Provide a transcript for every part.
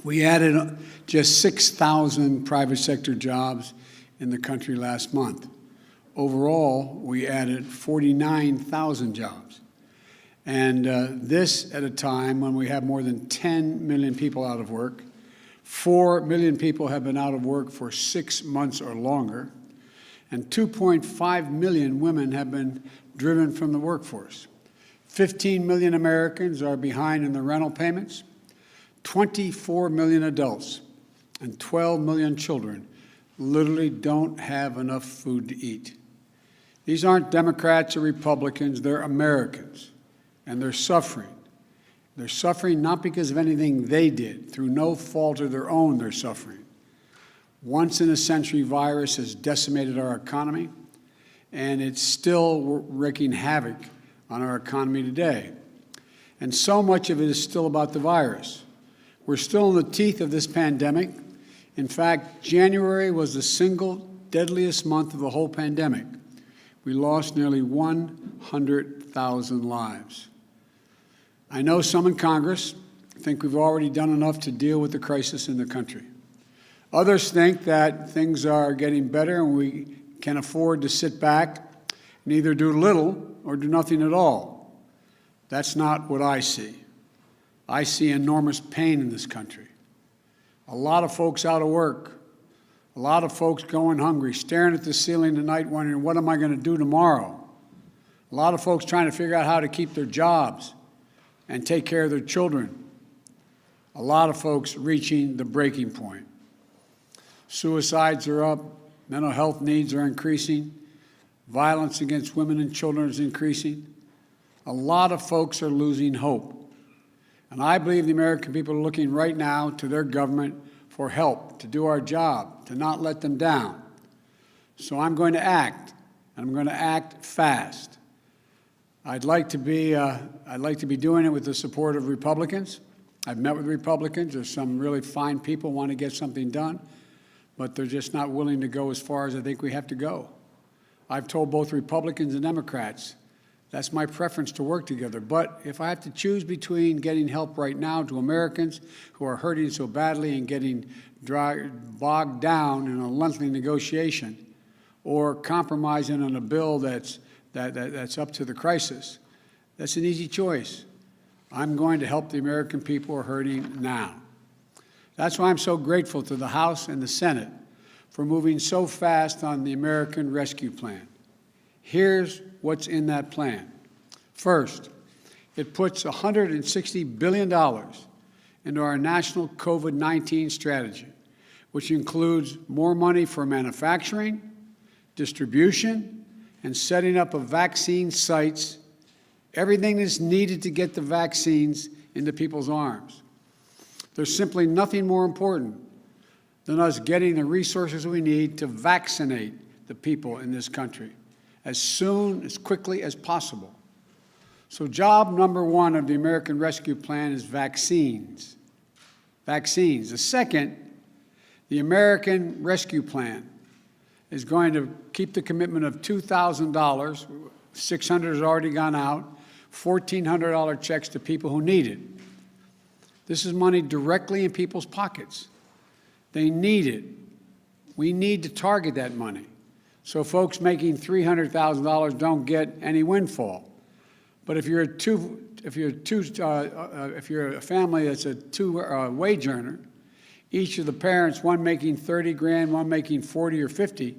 We added just 6,000 private sector jobs in the country last month. Overall, we added 49,000 jobs. And this at a time when we have more than 10 million people out of work. 4 million people have been out of work for 6 months or longer. And 2.5 million women have been driven from the workforce. 15 million Americans are behind in the rental payments. 24 million adults and 12 million children literally don't have enough food to eat. These aren't Democrats or Republicans, they're Americans, and they're suffering. They're suffering not because of anything they did. Through no fault of their own, they're suffering. Once-in-a-century virus has decimated our economy, and it's still wreaking havoc on our economy today. And so much of it is still about the virus. We're still in the teeth of this pandemic. In fact, January was the single deadliest month of the whole pandemic. We lost nearly 100,000 lives. I know some in Congress think we've already done enough to deal with the crisis in the country. Others think that things are getting better and we can afford to sit back and either do little or do nothing at all. That's not what I see. I see enormous pain in this country. A lot of folks out of work, a lot of folks going hungry, staring at the ceiling at night wondering, what am I going to do tomorrow? A lot of folks trying to figure out how to keep their jobs and take care of their children. A lot of folks reaching the breaking point. Suicides are up, mental health needs are increasing, violence against women and children is increasing. A lot of folks are losing hope. And I believe the American people are looking right now to their government for help, to do our job, to not let them down. So I'm going to act, and I'm going to act fast. I'd like to be doing it with the support of Republicans. I've met with Republicans. There's some really fine people who want to get something done, but they're just not willing to go as far as I think we have to go. I've told both Republicans and Democrats that's my preference, to work together. But if I have to choose between getting help right now to Americans who are hurting so badly and getting bogged down in a lengthy negotiation, or compromising on a bill that's up to the crisis, that's an easy choice. I'm going to help the American people who are hurting now. That's why I'm so grateful to the House and the Senate for moving so fast on the American Rescue Plan. Here's what's in that plan. First, it puts $160 billion into our national COVID-19 strategy, which includes more money for manufacturing, distribution, and setting up of vaccine sites, everything that's needed to get the vaccines into people's arms. There's simply nothing more important than us getting the resources we need to vaccinate the people in this country as soon, as quickly as possible. So job number one of the American Rescue Plan is vaccines. Vaccines. The second, the American Rescue Plan is going to keep the commitment of $2,000, $600 has already gone out, $1,400 checks to people who need it. This is money directly in people's pockets. They need it. We need to target that money, so folks making $300,000 don't get any windfall. But if you're a family that's a wage earner, each of the parents, one making 30 grand, one making 40 or 50,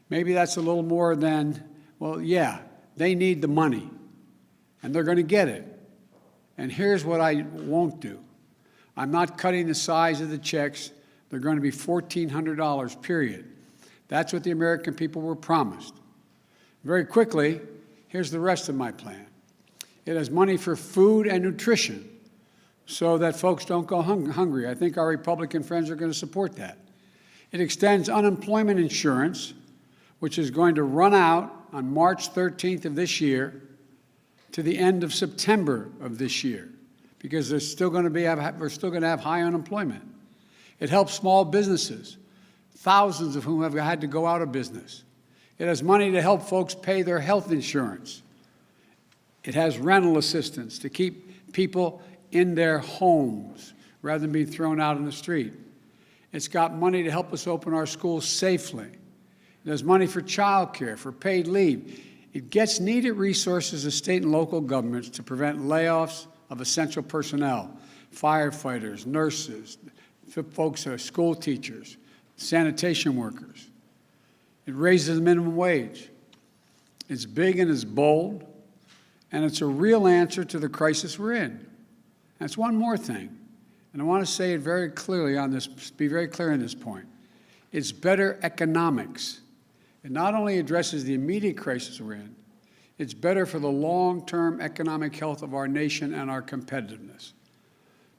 maybe that's a little more than, well, yeah, they need the money, and they're going to get it. And here's what I won't do. I'm not cutting the size of the checks. They're going to be $1,400, period. That's what the American people were promised. Very quickly, here's the rest of my plan. It has money for food and nutrition so that folks don't go hungry. I think our Republican friends are going to support that. It extends unemployment insurance, which is going to run out on March 13th of this year to the end of September of this year, because we're still going to have high unemployment. It helps small businesses, thousands of whom have had to go out of business. It has money to help folks pay their health insurance. It has rental assistance to keep people in their homes rather than being thrown out on the street. It's got money to help us open our schools safely. There's money for child care, for paid leave. It gets needed resources of state and local governments to prevent layoffs of essential personnel, firefighters, nurses, folks, school teachers, sanitation workers. It raises the minimum wage. It's big and it's bold, and it's a real answer to the crisis we're in. That's one more thing, and I want to say it very clearly on this, be very clear on this point. It's better economics. It not only addresses the immediate crisis we're in, it's better for the long-term economic health of our nation and our competitiveness.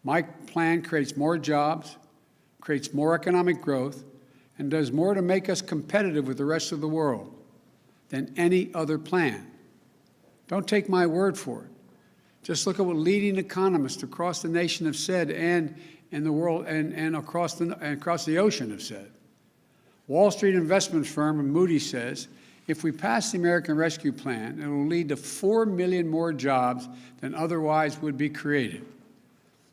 My plan creates more jobs, creates more economic growth, and does more to make us competitive with the rest of the world than any other plan. Don't take my word for it. Just look at what leading economists across the nation have said and in the world and across the ocean have said. Wall Street investment firm Moody's says, if we pass the American Rescue Plan, it will lead to 4 million more jobs than otherwise would be created.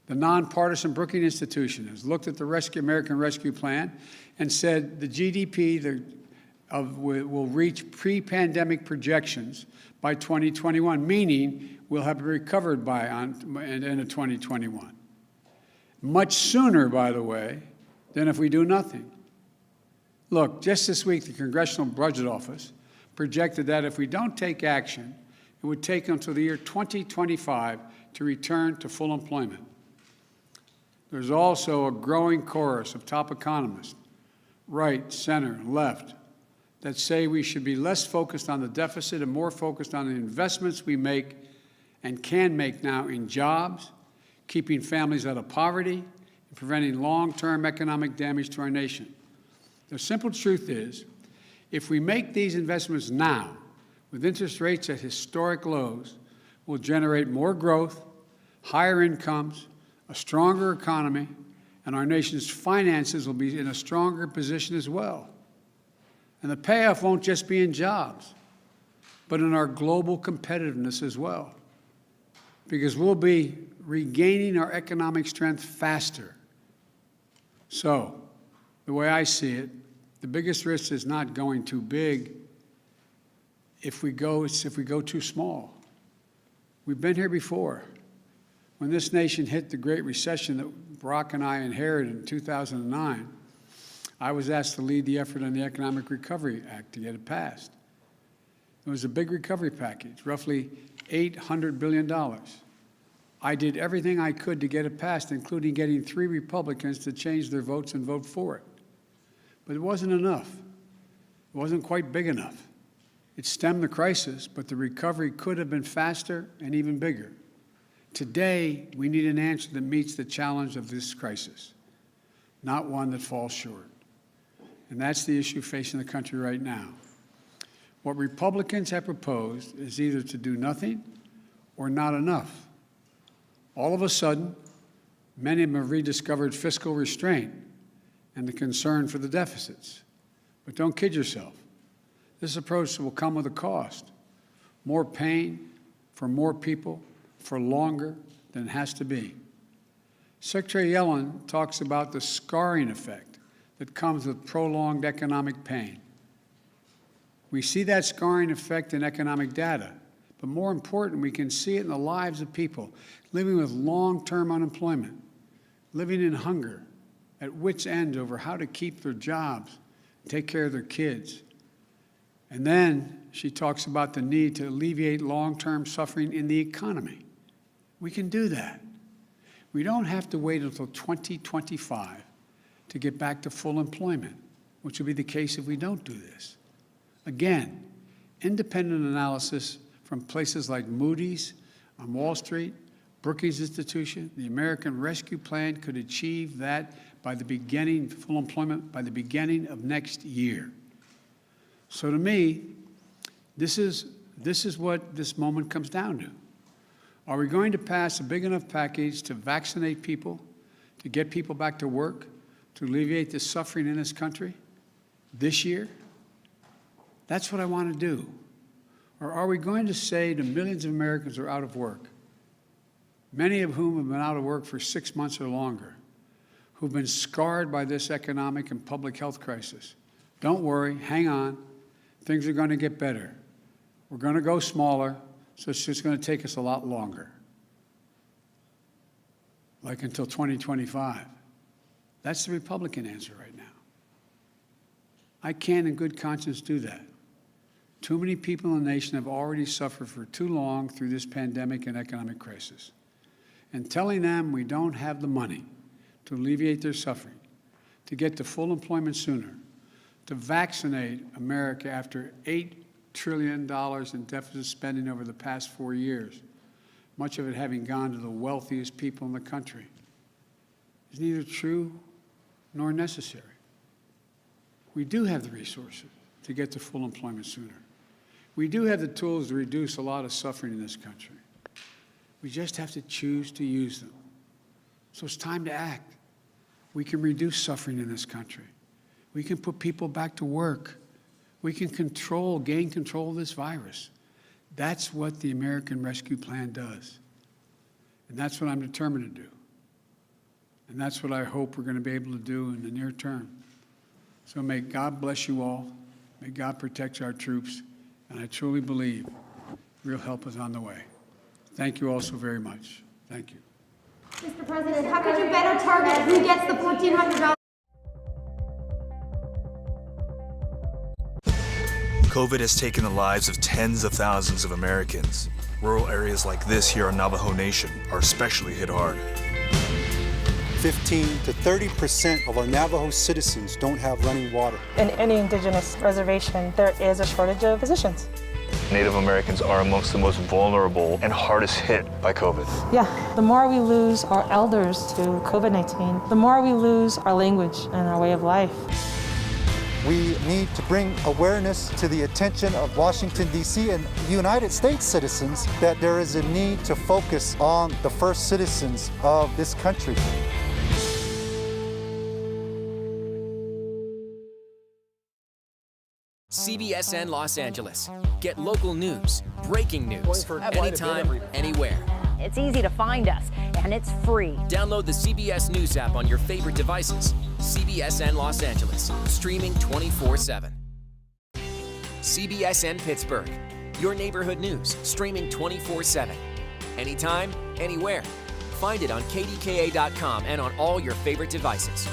The nonpartisan Brookings Institution has looked at the American Rescue Plan and said the GDP will reach pre-pandemic projections by 2021, meaning we'll have recovered by end of 2021. Much sooner, by the way, than if we do nothing. Look, just this week, the Congressional Budget Office projected that if we don't take action, it would take until the year 2025 to return to full employment. There's also a growing chorus of top economists, right, center, left, that say we should be less focused on the deficit and more focused on the investments we make and can make now in jobs, keeping families out of poverty, and preventing long-term economic damage to our nation. The simple truth is, if we make these investments now, with interest rates at historic lows, we'll generate more growth, higher incomes, a stronger economy, and our nation's finances will be in a stronger position as well. And the payoff won't just be in jobs, but in our global competitiveness as well, because we'll be regaining our economic strength faster. So, the way I see it, the biggest risk is not going too big if we go too small. We've been here before. When this nation hit the Great Recession that Barack and I inherited in 2009, I was asked to lead the effort on the Economic Recovery Act to get it passed. It was a big recovery package, roughly $800 billion. I did everything I could to get it passed, including getting 3 Republicans to change their votes and vote for it. But it wasn't enough. It wasn't quite big enough. It stemmed the crisis, but the recovery could have been faster and even bigger. Today, we need an answer that meets the challenge of this crisis, not one that falls short. And that's the issue facing the country right now. What Republicans have proposed is either to do nothing or not enough. All of a sudden, many of them have rediscovered fiscal restraint and the concern for the deficits. But don't kid yourself. This approach will come with a cost. More pain for more people for longer than it has to be. Secretary Yellen talks about the scarring effect that comes with prolonged economic pain. We see that scarring effect in economic data, but more important, we can see it in the lives of people living with long-term unemployment, living in hunger, at wits' end over how to keep their jobs, take care of their kids. And then she talks about the need to alleviate long-term suffering in the economy. We can do that. We don't have to wait until 2025 to get back to full employment, which will be the case if we don't do this. Again, independent analysis from places like Moody's on Wall Street, Brookings Institution, the American Rescue Plan could achieve that by the beginning, full employment by the beginning of next year. So to me, this is what this moment comes down to. Are we going to pass a big enough package to vaccinate people, to get people back to work, to alleviate the suffering in this country this year? That's what I want to do. Or are we going to say to millions of Americans who are out of work, many of whom have been out of work for 6 months or longer, who've been scarred by this economic and public health crisis. Don't worry, hang on. Things are going to get better. We're going to go smaller, so it's just going to take us a lot longer, like until 2025. That's the Republican answer right now. I can't in good conscience do that. Too many people in the nation have already suffered for too long through this pandemic and economic crisis. And telling them we don't have the money to alleviate their suffering, to get to full employment sooner, to vaccinate America after $8 trillion in deficit spending over the past 4 years, much of it having gone to the wealthiest people in the country, is neither true nor necessary. We do have the resources to get to full employment sooner. We do have the tools to reduce a lot of suffering in this country. We just have to choose to use them. So it's time to act. We can reduce suffering in this country. We can put people back to work. We can gain control of this virus. That's what the American Rescue Plan does. And that's what I'm determined to do. And that's what I hope we're going to be able to do in the near term. So may God bless you all. May God protect our troops. And I truly believe real help is on the way. Thank you all so very much. Thank you. Mr. President, how could you better target who gets the $1,400? COVID has taken the lives of tens of thousands of Americans. Rural areas like this here on Navajo Nation are especially hit hard. 15 to 30% of our Navajo citizens don't have running water. In any indigenous reservation, there is a shortage of physicians. Native Americans are amongst the most vulnerable and hardest hit by COVID. Yeah, the more we lose our elders to COVID-19, the more we lose our language and our way of life. We need to bring awareness to the attention of Washington, D.C. and United States citizens that there is a need to focus on the first citizens of this country. CBSN Los Angeles. Get local news, breaking news, anytime, anywhere. It's easy to find us, and it's free. Download the CBS News app on your favorite devices. CBSN Los Angeles, streaming 24/7. CBSN Pittsburgh, your neighborhood news, streaming 24/7. Anytime, anywhere. Find it on kdka.com and on all your favorite devices.